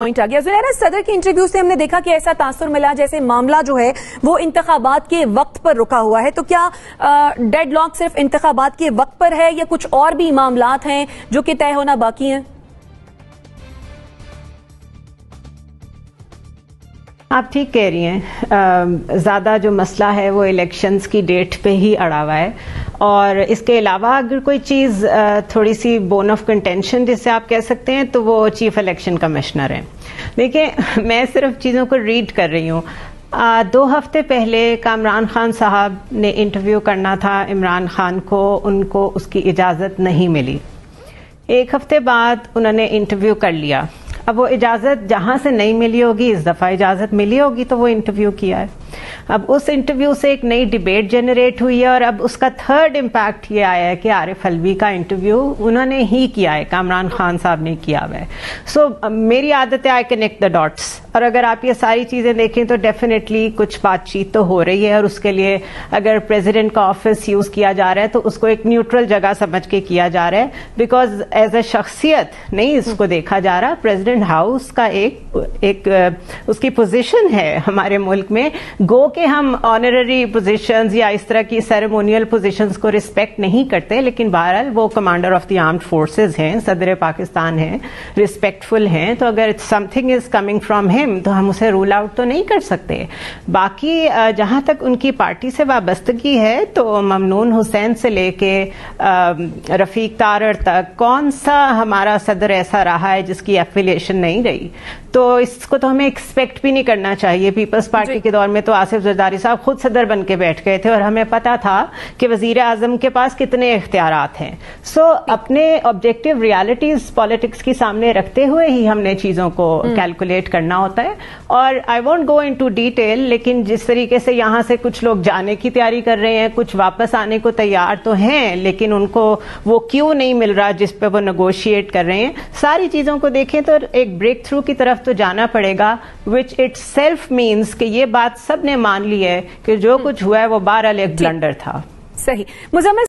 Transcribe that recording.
Point आ गया। ज़ुनैरा, सदर के इंटरव्यू से हमने देखा कि ऐसा तासुर मिला जैसे मामला जो है वो इंतखाबात के वक्त पर रुका हुआ है। तो क्या डेडलॉक सिर्फ इंतखाबात के वक्त पर है या कुछ और भी मामलात हैं जो कि तय होना बाकी हैं? आप ठीक कह रही हैं। ज़्यादा जो मसला है वो इलेक्शंस की डेट पे ही अड़ा हुआ है और इसके अलावा अगर कोई चीज़ थोड़ी सी बोन ऑफ कंटेंशन जिसे आप कह सकते हैं तो वो चीफ इलेक्शन कमिश्नर हैं। देखिए, मैं सिर्फ चीज़ों को रीड कर रही हूँ। 2 हफ्ते पहले कामरान खान साहब ने इंटरव्यू करना था इमरान खान को, उनको उसकी इजाज़त नहीं मिली। 1 हफ्ते बाद उन्होंने इंटरव्यू कर लिया। अब वो इजाज़त जहाँ से नहीं मिली होगी, इस दफ़ा इजाज़त मिली होगी तो वो इंटरव्यू किया है। अब उस इंटरव्यू से एक नई डिबेट जनरेट हुई है और अब उसका थर्ड इम्पैक्ट ये आया है कि आरिफ अलवी का इंटरव्यू उन्होंने ही किया है, कामरान खान साहब ने किया हुआ है। सो मेरी आदत है आई कनेक्ट द डॉट्स, और अगर आप ये सारी चीज़ें देखें तो डेफिनेटली कुछ बातचीत तो हो रही है और उसके लिए अगर प्रेसिडेंट का ऑफिस यूज़ किया जा रहा है तो उसको एक न्यूट्रल जगह समझ के किया जा रहा है, बिकॉज एज ए शख्सियत नहीं इसको देखा जा रहा। प्रेसिडेंट हाउस का एक उसकी पोजीशन है हमारे मुल्क में, गो के हम ऑनररी पोजीशंस या इस तरह की सेरेमोनियल पोजीशंस को रिस्पेक्ट नहीं करते, लेकिन बहरहाल वो commander of the armed forces हैं, सदर पाकिस्तान हैं, रिस्पेक्टफुल हैं, तो अगर something is coming from him तो हम उसे रूल आउट तो नहीं कर सकते। बाकी जहां तक उनकी पार्टी से वाबस्तगी है तो ममनून हुसैन से लेके रफीक तारर तक कौन सा हमारा सदर ऐसा रहा है जिसकी एफिलिएशन नहीं रही, तो इसको तो हमें एक्सपेक्ट भी नहीं करना चाहिए। पीपल्स पार्टी के दौर में तो आसिफ जरदारी साहब खुद सदर बन के बैठ गए थे और हमें पता था कि वजीर आजम के पास कितने इख्तियारात हैं। सो अपने ऑब्जेक्टिव रियलिटीज पॉलिटिक्स की सामने रखते हुए ही हमने चीजों को कैलकुलेट करना होता है। और I won't go into detail, लेकिन जिस तरीके से यहाँ से कुछ लोग जाने की तैयारी कर रहे हैं, कुछ वापस आने को तैयार तो हैं, लेकिन उनको वो क्यों नहीं मिल रहा जिस पे वो नेगोशिएट कर रहे हैं, सारी चीजों को देखें तो एक ब्रेक थ्रू की तरफ तो जाना पड़ेगा, विच इट सेल्फ मीन्स कि ये बात सबने मान ली है कि जो कुछ हुआ है वो बहरहाल एक ब्लंडर था। सही। मुज़म्मिल